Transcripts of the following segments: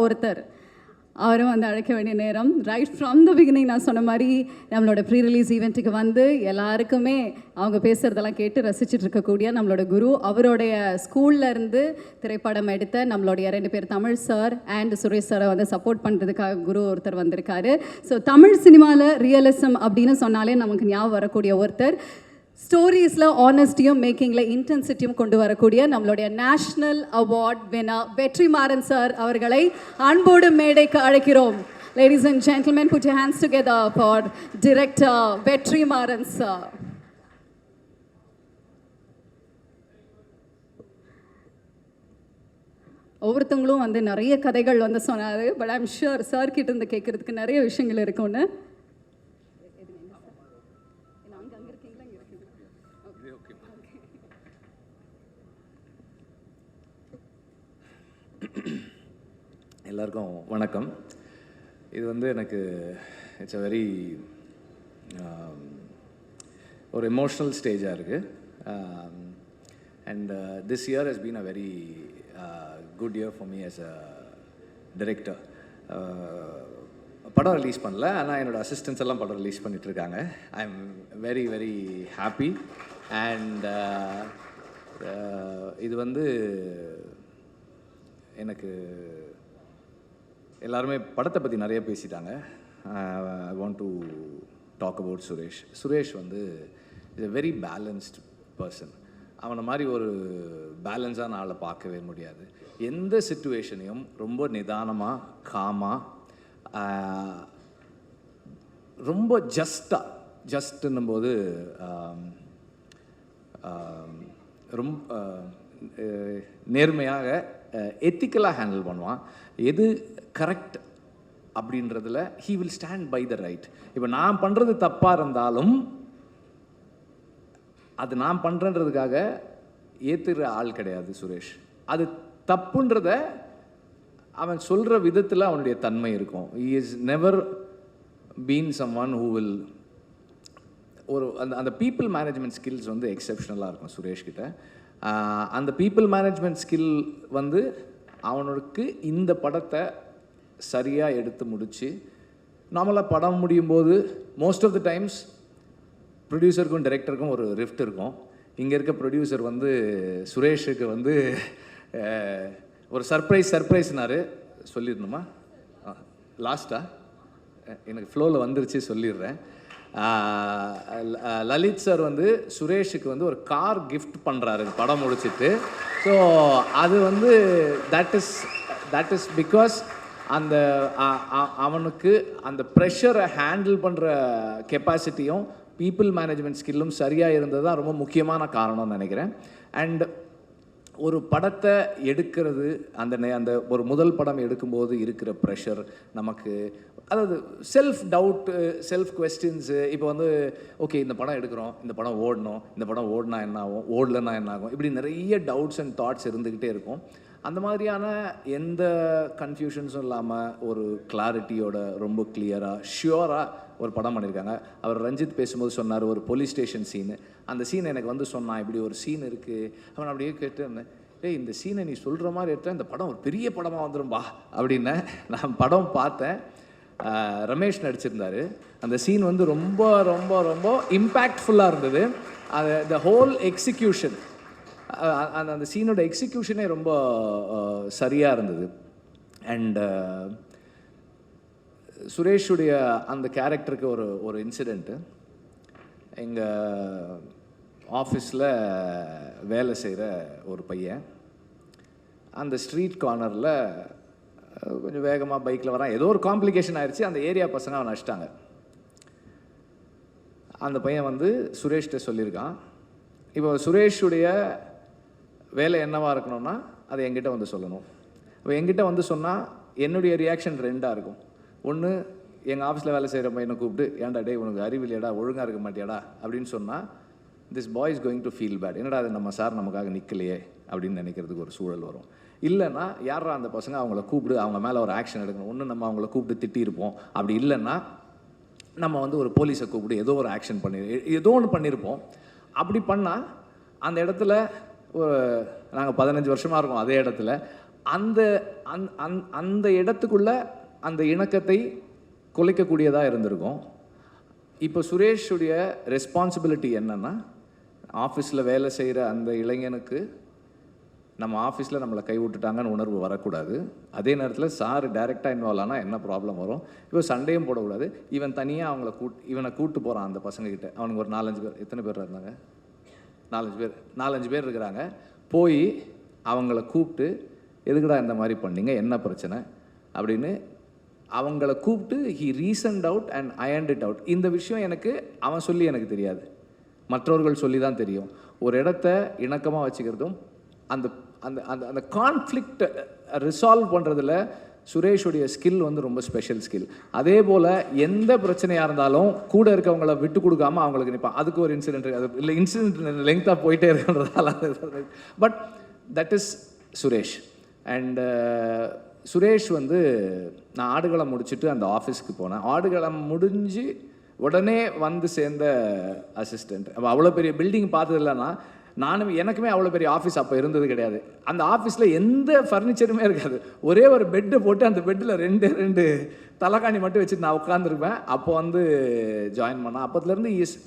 ஒருத்தர், அவரும் வந்து அழைக்க வேண்டிய நேரம். ரைட் ஃப்ரம் த பிகினிங் நான் சொன்ன மாதிரி நம்மளோட ப்ரீ ரிலீஸ் ஈவெண்ட்டுக்கு வந்து எல்லாருக்குமே அவங்க பேசுகிறதெல்லாம் கேட்டு ரசிச்சுட்டு இருக்கக்கூடிய நம்மளோட குரு, அவருடைய ஸ்கூல்லேருந்து திரைப்படம் எடுத்த நம்மளுடைய 2 பேர் தமிழ் சார் அண்ட் சுரேஷ் சாரை வந்து சப்போர்ட் பண்ணுறதுக்காக குரு ஒருத்தர் வந்திருக்காரு. ஸோ தமிழ் சினிமாவில் ரியலிசம் அப்படின்னு சொன்னாலே நமக்கு ஞாபகம் வரக்கூடிய ஒருத்தர், ஸ்டோரிஸில் ஆனஸ்டியும் மேக்கிங்கில் இன்டென்சிட்டியும் கொண்டு வரக்கூடிய நம்மளுடைய national award winner Vetrimaaran sir அவர்களை அன்போடு மேடைக்கு அழைக்கிறோம். Ladies and gentlemen, put your hands together for director Vetrimaaran sir. ஒவ்வொருத்தவங்களும் வந்து நிறைய கதைகள் வந்து சொன்னார். பட் ஐம் ஷுர் சார் கிட்ட இருந்து கேட்கறதுக்கு நிறைய விஷயங்கள் இருக்கும்னு. எல்லாருக்கும் வணக்கம். இது வந்து எனக்கு இட்ஸ் அ வெரி ஒரு எமோஷ்னல் ஸ்டேஜாக இருக்குது. And this year has been a very good year for me as a director. படம் ரிலீஸ் பண்ணல, ஆனால் என்னோடய அசிஸ்டன்ஸ் எல்லாம் படம் ரிலீஸ் பண்ணிகிட்ருக்காங்க. I am very very happy. And இது வந்து எனக்கு எல்லாருமே படத்தை பற்றி நிறைய பேசிட்டாங்க. I want to talk about Suresh. Suresh வந்து is a very balanced person. அவனை மாதிரி ஒரு பேலன்ஸான ஆளை பார்க்கவே முடியாது. எந்த சிச்சுவேஷனையும் ரொம்ப நிதானமாக, காமாக, ரொம்ப ஜஸ்ட்டுன்னும் போது ரொம்ப நேர்மையாக, எத்திக்கலாக ஹேண்டில் பண்ணுவான். எது கரெக்ட் அப்படின்றதுல he will stand by the right. இப்போ நான் பண்ணுறது தப்பாக இருந்தாலும் அது நான் பண்ணுறன்றதுக்காக ஏற்றுகிற ஆள் கிடையாது சுரேஷ். அது தப்புன்றத அவன் சொல்கிற விதத்தில் அவனுடைய தன்மை இருக்கும். He is never been someone who will ஒரு அந்த பீப்புள் மேனேஜ்மெண்ட் ஸ்கில்ஸ் வந்து எக்ஸெப்ஷனலாக இருக்கும் சுரேஷ்கிட்ட. அந்த பீப்புள் மேனேஜ்மெண்ட் ஸ்கில் வந்து அவனுக்கு இந்த படத்தை சரியாக எடுத்து முடித்து, நார்மலாக படம் முடியும் போது மோஸ்ட் ஆஃப் த டைம்ஸ் ப்ரொடியூசருக்கும் டைரக்டருக்கும் ஒரு ரிஃப்ட் இருக்கும். இங்கே இருக்க ப்ரொடியூசர் வந்து சுரேஷுக்கு வந்து ஒரு சர்ப்ரைஸ்னாரு. சொல்லிடணுமா? லாஸ்ட்டாக எனக்கு ஃப்ளோவில் வந்துருச்சு, சொல்லிடுறேன். லலித் சார் வந்து சுரேஷுக்கு வந்து ஒரு கார் கிஃப்ட் பண்ணுறாரு படம் முடிச்சுட்டு. ஸோ அது வந்து தட் இஸ் பிகாஸ் அந்த அவனுக்கு அந்த ப்ரெஷரை ஹேண்டில் பண்ணுற கெப்பாசிட்டியும் பீப்புள் மேனேஜ்மெண்ட் ஸ்கில்லும் சரியாக இருந்தது தான் ரொம்ப முக்கியமான காரணம்னு நினைக்கிறேன். அண்ட் ஒரு படத்தை எடுக்கிறது, அந்த ஒரு முதல் படம் எடுக்கும்போது இருக்கிற ப்ரெஷர் நமக்கு, அதாவது செல்ஃப் டவுட்டு, செல்ஃப் கொஸ்டின்ஸு. இப்போ வந்து ஓகே, இந்த படம் எடுக்கிறோம், இந்த படம் ஓடணும், இந்த படம் ஓடினா என்ன ஆகும், ஓடலன்னா என்ன ஆகும், இப்படி நிறைய டவுட்ஸ் அண்ட் தாட்ஸ் இருந்துக்கிட்டே இருக்கும். அந்த மாதிரியான எந்த கன்ஃபியூஷன்ஸும் இல்லாமல் ஒரு கிளாரிட்டியோட ரொம்ப கிளியராக ஷியோராக ஒரு படம் பண்ணியிருக்காங்க. அவர் ரஞ்சித் பேசும்போது சொன்னார் ஒரு போலீஸ் ஸ்டேஷன் சீனு. அந்த சீன் எனக்கு வந்து சொன்னான், இப்படி ஒரு சீன் இருக்குது. அவன் அப்படியே கேட்டு இருந்தேன், ஏய் இந்த சீனை நீ சொல்கிற மாதிரி எடுத்தால் இந்த படம் ஒரு பெரிய படமாக வந்துடும்பா அப்படின்னு. நான் படம் பார்த்தேன், ரமேஷ் நடிச்சிருந்தார். அந்த சீன் வந்து ரொம்ப ரொம்ப ரொம்ப இம்பேக்ட்ஃபுல்லாக இருந்தது. அது த ஹோல் எக்ஸிக்யூஷன், அந்த சீனோட எக்ஸிக்யூஷனே ரொம்ப சரியாக இருந்தது. அண்ட் சுரேஷுடைய அந்த கேரக்டருக்கு ஒரு இன்சிடெண்ட்டு, எங்கள் ஆஃபீஸில் வேலை செய்கிற ஒரு பையன் அந்த ஸ்ட்ரீட் கார்னரில் கொஞ்சம் வேகமாக பைக்கில் வரான். ஏதோ ஒரு காம்ப்ளிகேஷன் ஆயிடுச்சு, அந்த ஏரியா பசங்க அவனை அடிச்சிட்டாங்க. அந்த பையன் வந்து சுரேஷ்கிட்ட சொல்லியிருக்கான், இப்போ சுரேஷுடைய வேலை என்னவாக இருக்கணும்னா அதை என்கிட்ட வந்து சொல்லணும். இப்போ என்கிட்ட வந்து சொன்னால் என்னுடைய ரியாக்ஷன் ரெண்டாக இருக்கும். ஒன்று, எங்கள் ஆஃபீஸில் வேலை செய்கிற பையனை கூப்பிட்டு, ஏன்டா டே உனக்கு அறிவில்லையாடா, ஒழுங்காக இருக்க மாட்டியாடா அப்படின்னு சொன்னால் this boy is going to feel bad. என்னடா அது நம்ம சார் நமக்காக நிற்கலையே அப்படின்னு நினைக்கிறதுக்கு ஒரு சூழல் வரும். இல்லைன்னா யாரா அந்த பசங்க, அவங்கள கூப்பிடு, அவங்க மேலே ஒரு ஆக்ஷன் எடுக்கணும். ஒன்று நம்ம அவங்கள கூப்பிட்டு திட்டியிருப்போம், அப்படி இல்லைன்னா நம்ம வந்து ஒரு போலீஸை கூப்பிட்டு ஏதோ ஒரு ஆக்ஷன் ஏதோ ஒன்று பண்ணியிருப்போம். அப்படி பண்ணால் அந்த இடத்துல நாங்கள் 15 வருஷமாக இருக்கோம் அதே இடத்துல, அந்த அந்த இடத்துக்குள்ள அந்த இணக்கத்தை குலைக்கக்கூடியதாக இருந்திருக்கும். இப்போ சுரேஷுடைய ரெஸ்பான்சிபிலிட்டி என்னன்னா, ஆஃபீஸில் வேலை செய்கிற அந்த இளைஞனுக்கு நம்ம ஆஃபீஸில் நம்மளை கை விட்டுட்டாங்கன்னு உணர்வு வரக்கூடாது. அதே நேரத்தில் சார் டைரெக்டாக இன்வால்வ் ஆனால் என்ன ப்ராப்ளம் வரும், இப்போ சண்டையும் போடக்கூடாது. இவன் தனியாக இவனை கூப்பிட்டு போகிறான் அந்த பசங்கக்கிட்ட. அவனுக்கு ஒரு 4-5 பேர், எத்தனை பேர் இருந்தாங்க, 4-5 பேர் இருக்கிறாங்க. போய் அவங்கள கூப்பிட்டு, எதுக்குடா இந்த மாதிரி பண்ணீங்க, என்ன பிரச்சனை அப்படின்னு அவங்கள கூப்பிட்டு he reasoned out and ironed it out. இந்த விஷயம் அவன் சொல்லி எனக்கு தெரியாது, மற்றவர்கள் சொல்லி தான் தெரியும். ஒரு இடத்த இணக்கமாக வச்சுக்கிறதும் அந்த அந்த அந்த அந்த கான்ஃப்ளிக்ட் ரிசால்வ் பண்ணுறதுல சுரேஷுடைய ஸ்கில் வந்து ரொம்ப ஸ்பெஷல் ஸ்கில். அதே போல் எந்த பிரச்சனையாக இருந்தாலும் கூட இருக்கவங்கள விட்டு கொடுக்காமல் அவங்களுக்கு நிற்பான். அதுக்கு ஒரு இன்சிடென்ட் இருக்குது, அது இல்லை இன்சிடென்ட் லெங்க்த்தாக போயிட்டே இருக்கிறதால. But that is Suresh. And Suresh வந்து நான் ஆடுகளம் முடிச்சுட்டு அந்த ஆஃபீஸ்க்கு போனேன். ஆடுகளம் முடிஞ்சு உடனே வந்து சேர்ந்த அசிஸ்டண்ட். அப்போ அவ்வளோ பெரிய பில்டிங் பார்த்ததில்லன்னா, எனக்குமே அவ்வளோ பெரிய ஆஃபீஸ் அப்போ இருந்தது கிடையாது. அந்த ஆஃபீஸில் எந்த ஃபர்னிச்சருமே இருக்காது. ஒரே ஒரு பெட்டை போட்டு அந்த பெட்டில் 2 தலைகாணி மட்டும் வச்சுட்டு நான் உட்காந்துருப்பேன். அப்போ வந்து ஜாயின் பண்ணேன். அப்போதுலேருந்து he has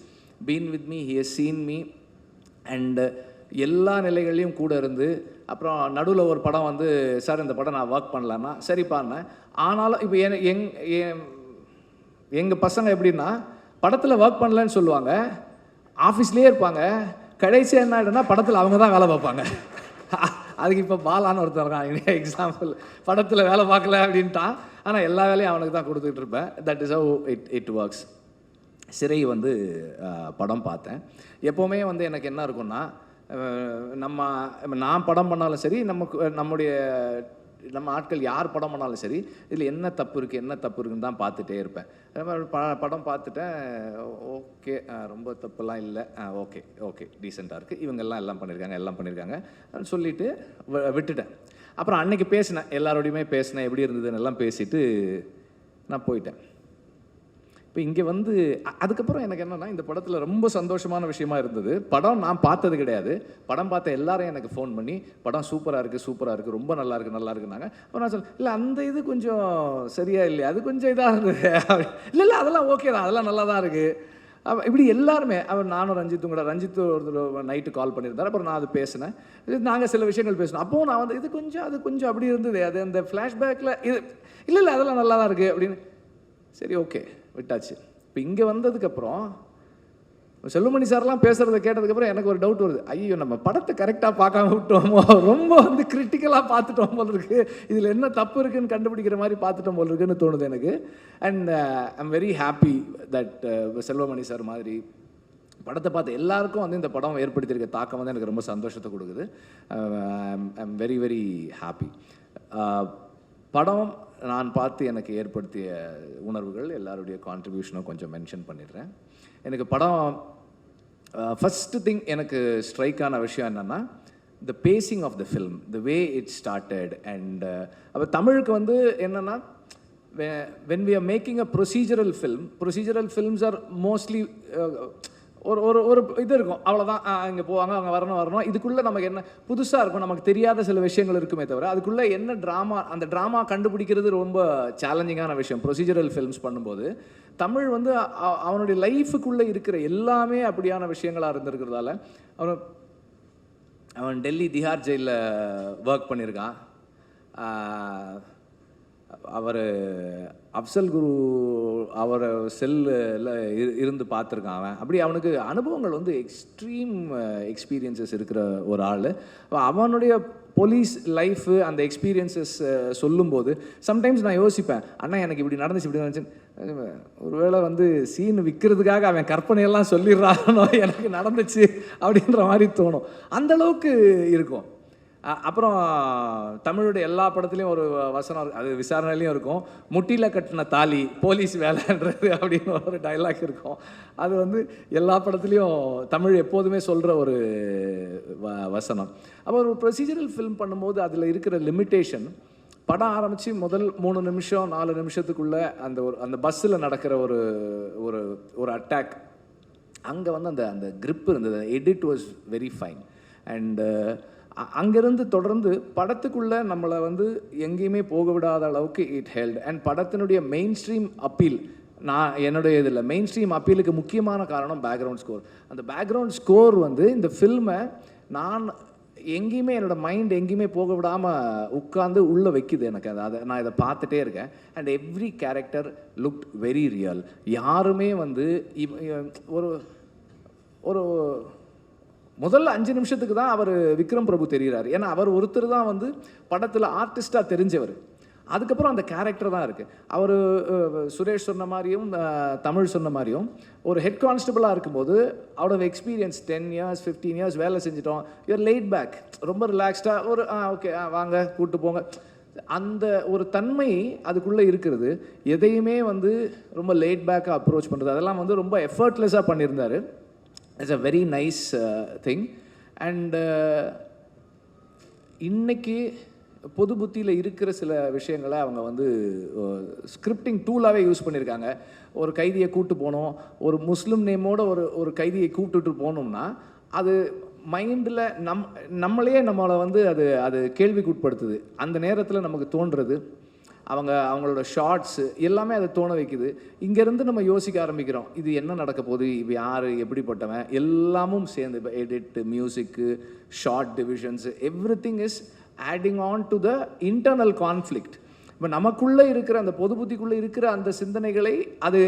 been with me, he has seen me. And எல்லா நிலைகள்லையும் கூட இருந்து, அப்புறம் நடுவில் ஒரு படம் வந்து, சார் இந்த படம் நான் ஒர்க் பண்ணலான்னா சரிப்பான்னு. ஆனாலும் இப்போ எங்கள் பசங்க எப்படின்னா, படத்தில் ஒர்க் பண்ணலன்னு சொல்லுவாங்க, ஆஃபீஸ்லேயே இருப்பாங்க. கடைசியாக என்ன ஆகிடும்னா, படத்தில் அவங்க தான் வேலை பார்ப்பாங்க. அதுக்கு இப்போ பாலான்னு ஒருத்தர் இருக்கான் எக்ஸாம்பிள். படத்தில் வேலை பார்க்கல அப்படின்ட்டான், ஆனால் எல்லா வேலையும் அவனுக்கு தான் கொடுத்துட்டு இருப்பேன். That is how it works. சிறை வந்து படம் பார்த்தேன். எப்போவுமே வந்து எனக்கு என்ன இருக்குன்னா, நான் படம் பண்ணாலும் சரி, நம்ம ஆட்கள் யார் படம் பண்ணாலும் சரி, இதில் என்ன தப்பு இருக்குன்னு தான் பார்த்துட்டே இருப்பேன். படம் பார்த்துட்டேன், ஓகே ரொம்ப தப்புலாம் இல்லை, ஓகே டீசெண்டாக இருக்குது, எல்லாம் பண்ணியிருக்காங்க சொல்லிவிட்டு விட்டுட்டேன். அப்புறம் அன்றைக்கி பேசினேன், எல்லாரோடையுமே பேசினேன், எப்படி இருந்ததுன்னு எல்லாம் பேசிவிட்டு நான் போயிட்டேன். இப்போ இங்கே வந்து அதுக்கப்புறம் எனக்கு என்னென்னா, இந்த படத்தில் ரொம்ப சந்தோஷமான விஷயமா இருந்தது. படம் நான் பார்த்தது கிடையாது. படம் பார்த்த எல்லாரும் எனக்கு ஃபோன் பண்ணி, படம் சூப்பராக இருக்குது, ரொம்ப நல்லா இருக்குன்னாங்க. அப்போ நான் சொன்னேன், இல்லை அந்த இது கொஞ்சம் சரியா இல்லையா, அது கொஞ்சம் இதாக இருந்தது. இல்லை அதெல்லாம் ஓகே தான், அதெல்லாம் நல்லா தான் இருக்குது. இப்படி எல்லாருமே, நானும் ரஞ்சித்தும் கூட, ரஞ்சித்து ஒரு நைட்டு கால் பண்ணியிருந்தார். அப்புறம் நான் அது பேசினேன், நாங்கள் சில விஷயங்கள் பேசினோம். அப்போது நான் வந்து அது கொஞ்சம் அப்படி இருந்தது, அது அந்த ஃப்ளாஷ்பேக்கில் இது இல்லை அதெல்லாம் நல்லா தான் இருக்குது அப்படின்னு. சரி ஓகே விட்டாச்சு. இப்போ இங்கே வந்ததுக்கப்புறம் செல்வமணி சார்லாம் பேசுகிறத கேட்டதுக்கப்புறம் எனக்கு ஒரு டவுட் வருது. ஐயோ, நம்ம படத்தை கரெக்டாக பார்க்காம விட்டோமோ, ரொம்ப வந்து கிரிட்டிக்கலாக பார்த்துட்டோம் போல் இருக்குது, இதில் என்ன தப்பு இருக்குதுன்னு கண்டுபிடிக்கிற மாதிரி பார்த்துட்டோம் போல் இருக்குன்னு தோணுது எனக்கு. And I'm very happy that Selvamani sir மாதிரி படத்தை பார்த்து எல்லாருக்கும் வந்து இந்த படம் ஏற்படுத்தியிருக்க தாக்கம் வந்து எனக்கு ரொம்ப சந்தோஷத்தை கொடுக்குது. I'm very very happy. படம் நான் பார்த்து எனக்கு ஏற்படுத்திய உணர்வுகள், எல்லாருடைய கான்ட்ரிபியூஷனும் கொஞ்சம் மென்ஷன் பண்ணிடுறேன். எனக்கு படம் ஃபஸ்ட்டு திங் எனக்கு ஸ்ட்ரைக்கான விஷயம் என்னென்னா, the pacing of the film, the way it started. And அப்போ தமிழுக்கு வந்து என்னென்னா, when we are making a procedural films are mostly ஒரு இது இருக்கும், அவ்வளோதான், இங்கே போவாங்க, அவங்க வரணும். இதுக்குள்ளே நமக்கு என்ன புதுசாக இருக்கும், நமக்கு தெரியாத சில விஷயங்கள் இருக்குமே தவிர, அதுக்குள்ளே என்ன ட்ராமா, அந்த ட்ராமா கண்டுபிடிக்கிறது ரொம்ப சேலஞ்சிங்கான விஷயம் ப்ரொசீஜரல் ஃபில்ம்ஸ் பண்ணும்போது. தமிழ் வந்து அவனுடைய லைஃபுக்குள்ளே இருக்கிற எல்லாமே அப்படியான விஷயங்களாக இருந்திருக்கிறதால, அவன் டெல்லி திஹார் ஜெயிலில் ஒர்க் பண்ணியிருக்கான். அவர் அப்சல் குரு அவர் செல்லில் இருந்து பார்த்துருக்கான் அவன். அப்படி அவனுக்கு அனுபவங்கள் வந்து எக்ஸ்ட்ரீம் எக்ஸ்பீரியன்சஸ் இருக்கிற ஒரு ஆள். அவனுடைய போலீஸ் லைஃபு அந்த எக்ஸ்பீரியன்சஸ் சொல்லும்போது சம்டைம்ஸ் நான் யோசிப்பேன், அண்ணா எனக்கு இப்படி நடந்துச்சு, இப்படி நடந்துச்சு, ஒருவேளை வந்து சீன் விற்கிறதுக்காக அவன் கற்பனையெல்லாம் சொல்லிடுறானோ, எனக்கு நடந்துச்சு அப்படின்ற மாதிரி தோணும். அந்தளவுக்கு இருக்கும். அப்புறம் தமிழுடைய எல்லா படத்துலையும் ஒரு வசனம் இருக்குது, அது விசாரணையிலையும் இருக்கும், முட்டியில் கட்டின தாலி போலீஸ் வேலைன்றது அப்படின்னு ஒரு டைலாக் இருக்கும். அது வந்து எல்லா படத்துலையும் தமிழ் எப்போதுமே சொல்கிற ஒரு வசனம். அப்போ ஒரு ப்ரொசீஜரல் ஃபில்ம் பண்ணும்போது அதில் இருக்கிற லிமிட்டேஷன், படம் ஆரம்பித்து முதல் 3 நிமிஷம் 4 நிமிஷத்துக்குள்ளே அந்த பஸ்ஸில் நடக்கிற ஒரு அட்டாக், அங்கே வந்து அந்த grip இருந்தது. Edit was very fine. And அங்கேருந்து தொடர்ந்து படத்துக்குள்ளே நம்மளை வந்து எங்கேயுமே போக விடாத அளவுக்கு இட் ஹெல்ட். அண்ட் படத்தினுடைய மெயின் ஸ்ட்ரீம் அப்பீல், நான் என்னுடைய இதில் மெயின் ஸ்ட்ரீம் அப்பீலுக்கு முக்கியமான காரணம் பேக்ரவுண்ட் ஸ்கோர். அந்த பேக்ரவுண்ட் ஸ்கோர் வந்து இந்த ஃபில்மை நான் எங்கேயுமே என்னோடய மைண்ட் எங்கேயுமே போக விடாமல் உட்காந்து உள்ளே வைக்குது எனக்கு. அதை நான் இதை பார்த்துட்டே இருக்கேன். And every character looked very real. யாருமே வந்து ஒரு ஒரு முதல்ல 5 நிமிஷத்துக்கு தான் அவர் விக்ரம் பிரபு தெரிகிறார். ஏன்னா அவர் ஒருத்தர் தான் வந்து படத்தில் ஆர்டிஸ்டாக தெரிஞ்சவர். அதுக்கப்புறம் அந்த கேரக்டர் தான் இருக்குது. அவர் சுரேஷ் சொன்ன மாதிரியும் தமிழ் சொன்ன மாதிரியும் ஒரு ஹெட் கான்ஸ்டபிளாக இருக்கும்போது out of experience 10 years 15 years வேலை செஞ்சிட்டோம். யூஆர் லேட் பேக், ரொம்ப ரிலாக்ஸ்டாக ஒரு ஓகே வாங்க கூப்பிட்டு போங்க, அந்த ஒரு தன்மை அதுக்குள்ளே இருக்கிறது. எதையுமே வந்து ரொம்ப லேட் பேக்காக அப்ரோச் பண்ணுறது, அதெல்லாம் வந்து ரொம்ப எஃபர்ட்லெஸ்ஸாக பண்ணியிருந்தார். It's a very nice thing. And இன்னைக்கு பொது புத்தியில் இருக்கிற சில விஷயங்களை அவங்க வந்து ஸ்கிரிப்டிங் டூலாகவே யூஸ் பண்ணியிருக்காங்க. ஒரு கைதியை கூப்பிட்டு போனோம், ஒரு முஸ்லீம் நேமோட ஒரு கைதியை கூப்பிட்டுட்டு போனோம்னா அது மைண்டில் நம்மளையே நம்மளை வந்து அது கேள்விக்கு உட்படுத்துது. அந்த நேரத்தில் நமக்கு தோன்றுறது அவங்களோட ஷார்ட்ஸு எல்லாமே அதை தோண வைக்குது. இங்கேருந்து நம்ம யோசிக்க ஆரம்பிக்கிறோம், இது என்ன நடக்க போகுது, இப்போ யார் எப்படிப்பட்டவன், எல்லாமும் சேர்ந்து இப்போ edit, music, short divisions, every thing is adding on to the internal conflict. இப்போ நமக்குள்ளே இருக்கிற அந்த பொது புத்திக்குள்ளே இருக்கிற அந்த சிந்தனைகளை அது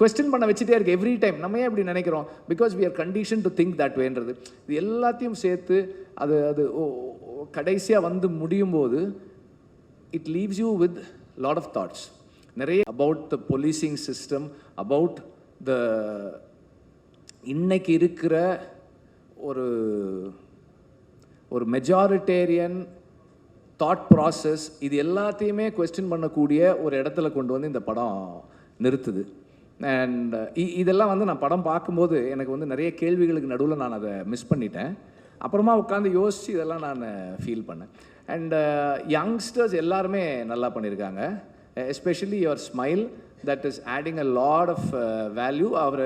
கொஸ்டின் பண்ண வச்சுட்டே இருக்குது எவ்ரி டைம். நம்ம ஏன் இப்படி நினைக்கிறோம், because we are conditioned to think that வேன்றது. இது எல்லாத்தையும் சேர்த்து அது கடைசியாக வந்து முடியும் போது it leaves you with lot of thoughts. நிறைய about the policing system, about the இன்னைக்கு இருக்கிற ஒரு மெஜாரிட்டேரியன் தாட் ப்ராசஸ், இது எல்லாத்தையுமே கொஸ்டின் பண்ணக்கூடிய ஒரு இடத்துல கொண்டு வந்து இந்த படம் நிறுத்துது. அண்ட் இதெல்லாம் வந்து நான் படம் பார்க்கும்போது எனக்கு வந்து நிறைய கேள்விகளுக்கு நடுவில் நான் அதை மிஸ் பண்ணிட்டேன். அப்புறமா உட்காந்து யோசித்து இதெல்லாம் நான் ஃபீல் பண்ணேன். அண்ட் யங்ஸ்டர்ஸ் எல்லாருமே நல்லா பண்ணியிருக்காங்க. Especially your smile that is adding a lot of value. அவர்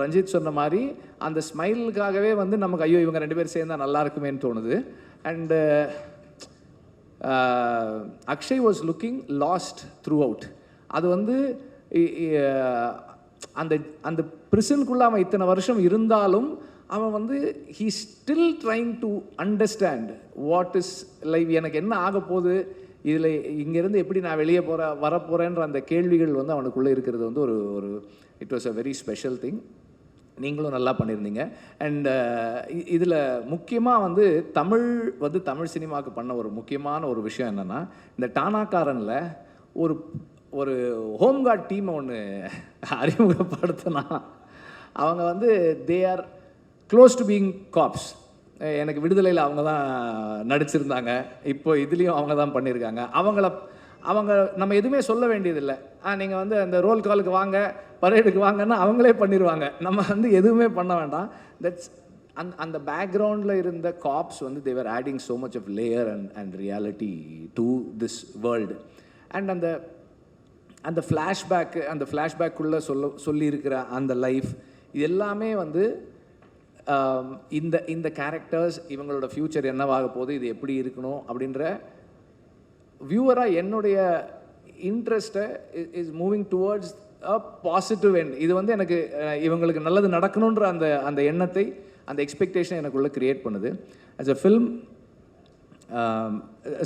ரஞ்சித் சொன்ன மாதிரி அந்த ஸ்மைலுக்காகவே வந்து நமக்கு ஐயோ இவங்க 2 பேர் சேர்ந்தால் நல்லா இருக்குமேன்னு தோணுது. And Akshay was looking last through out. அது வந்து அந்த பிரிசனுக்குள்ளே அவன் இத்தனை வருஷம் இருந்தாலும் அவன் வந்து he still trying to understand what is life, எனக்கு என்ன ஆக போகுது, இதில் இங்கேருந்து எப்படி நான் வெளியே வரப்போகிறேன்ற அந்த கேள்விகள் வந்து அவனுக்குள்ளே இருக்கிறது வந்து ஒரு it was a very special thing. நீங்களும் நல்லா பண்ணியிருந்தீங்க. அண்ட் இதில் முக்கியமாக வந்து தமிழ் சினிமாவுக்கு பண்ண ஒரு முக்கியமான ஒரு விஷயம் என்னென்னா, இந்த டானாக்காரனில் ஒரு ஹோம்கார்ட் டீமை ஒன்று அறிமுகப்படுத்தினா அவங்க வந்து they are close to being cops. எனக்கு விடுதலையில் அவங்க தான் நடிச்சிருந்தாங்க, இப்போ இதுலேயும் அவங்க தான் பண்ணியிருக்காங்க. அவங்க நம்ம எதுவுமே சொல்ல வேண்டியதில்லை. நீங்கள் வந்து அந்த ரோல் காலுக்கு வாங்க, பரேடுக்கு வாங்கன்னா அவங்களே பண்ணிடுவாங்க. நம்ம வந்து எதுவுமே பண்ண வேண்டாம். தட்ஸ் அந்த பேக்ரவுண்டில் இருந்த காப்ஸ் வந்து they were adding so much of layer and reality to this world. And அந்த ஃப்ளாஷ்பேக்குள்ளே சொல்லியிருக்கிற அந்த லைஃப், இது எல்லாமே வந்து இந்த கேரக்டர்ஸ் இவங்களோட ஃப்யூச்சர் என்னவாக போகுது, இது எப்படி இருக்கணும் அப்படின்ற வியூவராக என்னுடைய இன்ட்ரெஸ்ட்டை is moving towards a positive end. இது வந்து எனக்கு இவங்களுக்கு நல்லது நடக்கணுன்ற அந்த எண்ணத்தை, அந்த எக்ஸ்பெக்டேஷன் எனக்குள்ளே க்ரியேட் பண்ணுது. As a film,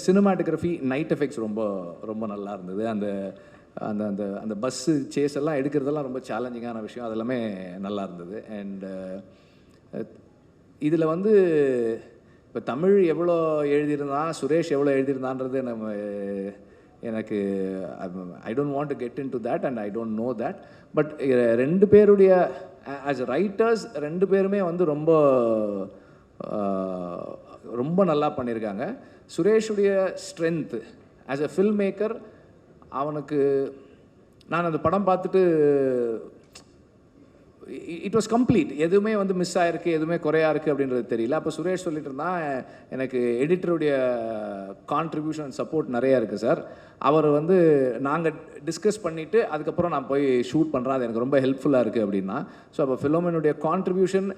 cinematography, night effects ரொம்ப ரொம்ப நல்லா இருந்தது. அந்த அந்த அந்த அந்த பஸ்ஸு சேஸ் எல்லாம் எடுக்கிறதெல்லாம் ரொம்ப சேலஞ்சிங்கான விஷயம், அதெல்லாமே நல்லா இருந்தது. அண்ட் இதில் வந்து இப்போ தமிழ் எவ்வளோ எழுதியிருந்தான், சுரேஷ் எவ்வளோ எழுதியிருந்தான்றது எனக்கு I don't want to get in to that and I don't know that. But 2 பேருடைய ஆஸ் ரைட்டர்ஸ் 2 பேருமே வந்து ரொம்ப ரொம்ப நல்லா பண்ணியிருக்காங்க. சுரேஷுடைய strength as a filmmaker, அவனுக்கு நான் அந்த படம் பார்த்துட்டு இட் வாஸ் கம்ப்ளீட். எதுவுமே வந்து மிஸ் ஆகிருக்கு, எதுவுமே குறையாக இருக்குது அப்படின்றது தெரியல. அப்போ சுரேஷ் சொல்லிட்டு இருந்தான், எனக்கு எடிட்டருடைய கான்ட்ரிபியூஷன் அண்ட் சப்போர்ட் நிறையா இருக்குது சார். அவர் வந்து நாங்கள் டிஸ்கஸ் பண்ணிவிட்டு அதுக்கப்புறம் நான் போய் ஷூட் பண்ணுறேன், அது எனக்கு ரொம்ப ஹெல்ப்ஃபுல்லாக இருக்குது அப்படின்னா. ஸோ அப்போ ஃபிலோமினுடைய கான்ட்ரிபியூஷன்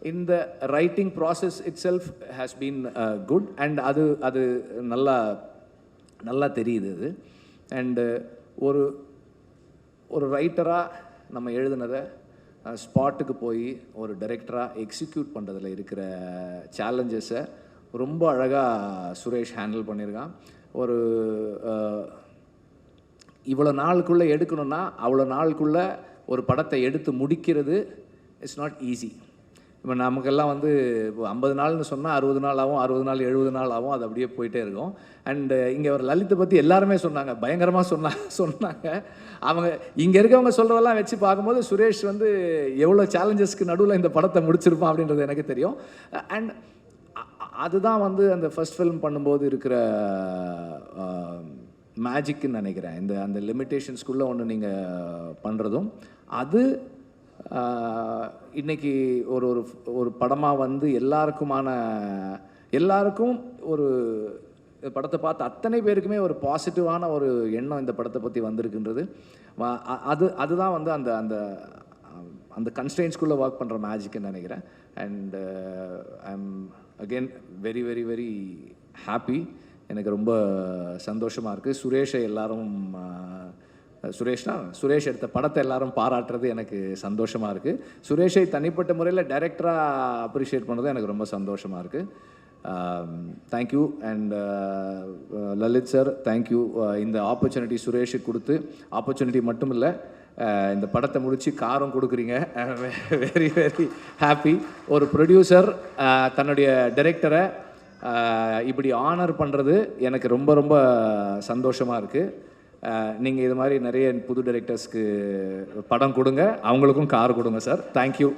இந்த writing process it self has been good and அது நல்லா தெரியுது இது. அண்டு ஒரு ரைட்டராக நம்ம எழுதுனதை ஸ்பாட்டுக்கு போய் ஒரு டைரக்டராக எக்ஸிக்யூட் பண்ணுறதுல இருக்கிற சேலஞ்சஸை ரொம்ப அழகாக சுரேஷ் ஹேண்டில் பண்ணியிருக்கான். இவ்வளோ நாளுக்குள்ளே எடுக்கணும்னா அவ்வளோ நாளுக்குள்ளே ஒரு படத்தை எடுத்து முடிக்கிறது இட்ஸ் நாட் ஈஸி. இப்போ நமக்கெல்லாம் வந்து இப்போ 50 நாள்னு சொன்னால் 60 நாள் ஆகும், 60 நாள் 70 நாள் ஆகும், அது அப்படியே போயிட்டே இருக்கும். அண்டு இங்கே ஒரு லலித்தை பற்றி எல்லாருமே சொன்னாங்க, பயங்கரமாக சொன்னாங்க. அவங்க இங்கே இருக்கவங்க சொல்கிறதெல்லாம் வச்சு பார்க்கும்போது சுரேஷ் வந்து எவ்வளோ சேலஞ்சஸ்க்கு நடுவில் இந்த படத்தை முடிச்சிருப்பான் அப்படின்றது எனக்கு தெரியும். அண்ட் அதுதான் வந்து அந்த ஃபர்ஸ்ட் ஃபிலிம் பண்ணும்போது இருக்கிற மேஜிக்குன்னு நினைக்கிறேன். அந்த லிமிட்டேஷன்ஸ்குள்ளே ஒன்று நீங்கள் பண்ணுறதும் அது இன்றைக்கி ஒரு படமாக வந்து எல்லாருக்கும் ஒரு படத்தை பார்த்து அத்தனை பேருக்குமே ஒரு பாசிட்டிவான ஒரு எண்ணம் இந்த படத்தை பற்றி வந்திருக்குன்றது அதுதான் வந்து அந்த அந்த அந்த கன்ஸ்ட்ரெயின்ஸ்குள்ளே ஒர்க் பண்ணுற மேஜிக்குன்னு நினைக்கிறேன். And I am again very very very happy. எனக்கு ரொம்ப சந்தோஷமாக இருக்குது. சுரேஷை எல்லாரும் சுரேஷ் எடுத்த படத்தை எல்லாரும் பாராட்டுறது எனக்கு சந்தோஷமாக இருக்குது. சுரேஷை தனிப்பட்ட முறையில் டைரக்டராக அப்ரிஷியேட் பண்ணுறது எனக்கு ரொம்ப சந்தோஷமாக இருக்குது. Thank you. And Lalit sir thank you. இந்த ஆப்பர்ச்சுனிட்டி சுரேஷுக்கு கொடுத்து ஆப்பர்ச்சுனிட்டி மட்டும் இல்லை, இந்த படத்தை முடித்து காரம் கொடுக்குறீங்க. Very very happy. ஒரு ப்ரொடியூசர் தன்னுடைய டைரக்டரை இப்படி ஆனர் பண்ணுறது எனக்கு ரொம்ப ரொம்ப சந்தோஷமாக இருக்குது. நீங்கள் இது மாதிரி நிறைய புது டைரக்டர்ஸ்க்கு படம் கொடுங்க, அவங்களுக்கும் கார் கொடுங்க சார். தேங்க்யூ.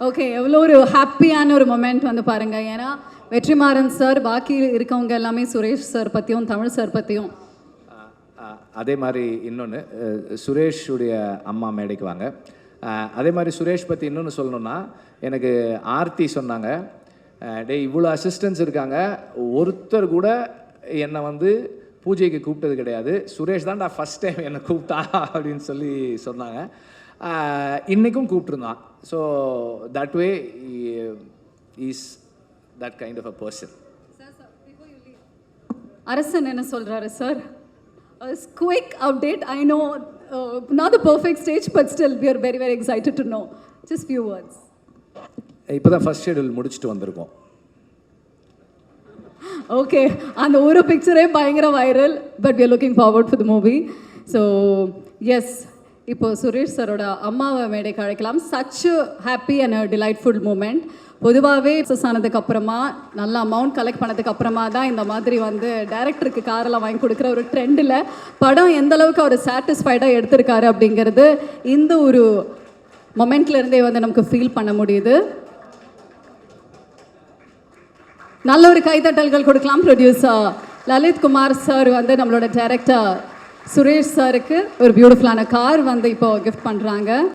ஓகே, எவ்வளோ ஒரு ஹாப்பியான ஒரு மொமெண்ட் வந்து பாருங்கள். ஏன்னா வெற்றிமாறன் சார், பாக்கி இருக்கவங்க எல்லாமே சுரேஷ் சார் பற்றியும் தமிழ் சார் பற்றியும். அதே மாதிரி இன்னொன்று, சுரேஷுடைய அம்மா மேடைக்கு வாங்க. அதே மாதிரி சுரேஷ் பற்றி இன்னொன்று சொல்லணுன்னா, எனக்கு ஆர்த்தி சொன்னாங்க, இவ்வளோ அசிஸ்டன்ஸ் இருக்காங்க, ஒருத்தர் கூட என்னை வந்து பூஜைக்கு கூப்பிட்டது கிடையாது, சுரேஷ் தான்டா ஃபஸ்ட் டைம் என்னை கூப்பிட்டா அப்படின்னு சொல்லி சொன்னாங்க. இன்றைக்கும் கூப்பிட்ருந்தான். So that way is that kind of a person. Arasan என்ன சொல்கிறாரு sir? Quick update. I know not the perfect stage, but still we are very very excited to know. Just few words. இப்போ தான் ஃபர்ஸ்ட் ஷெட்யூல் முடிச்சுட்டு வந்திருக்கோம். Okay, அந்த ஒரு பிக்சரே பயங்கர viral, but we are looking forward for the movie. So yes, இப்போ சுரேஷ் சாரோட அம்மாவை மேடைக்கு அழைக்கலாம். such a happy and a delightful moment. பொதுவாகவே சக்ஸஸ் ஆனதுக்கு அப்புறமா நல்ல அமௌண்ட் கலெக்ட் பண்ணதுக்கு அப்புறமா தான் இந்த மாதிரி வந்து டைரக்டருக்கு காரெல்லாம் வாங்கி கொடுக்குற ஒரு ட்ரெண்டில் படம் எந்த அளவுக்கு அவர் சாட்டிஸ்ஃபைடாக எடுத்திருக்காரு அப்படிங்கிறது இந்த ஒரு மொமெண்ட்லேருந்தே வந்து நமக்கு ஃபீல் பண்ண முடியுது. நல்ல ஒரு கைதட்டல்கள் கொடுக்கலாம். ப்ரொடியூசர் லலித் குமார் சார் வந்து நம்மளோட டைரக்டர் சுரேஷ் சாருக்கு ஒரு பியூட்டிஃபுல்லான கார் வந்து இப்போ கிஃப்ட் பண்ணுறாங்க.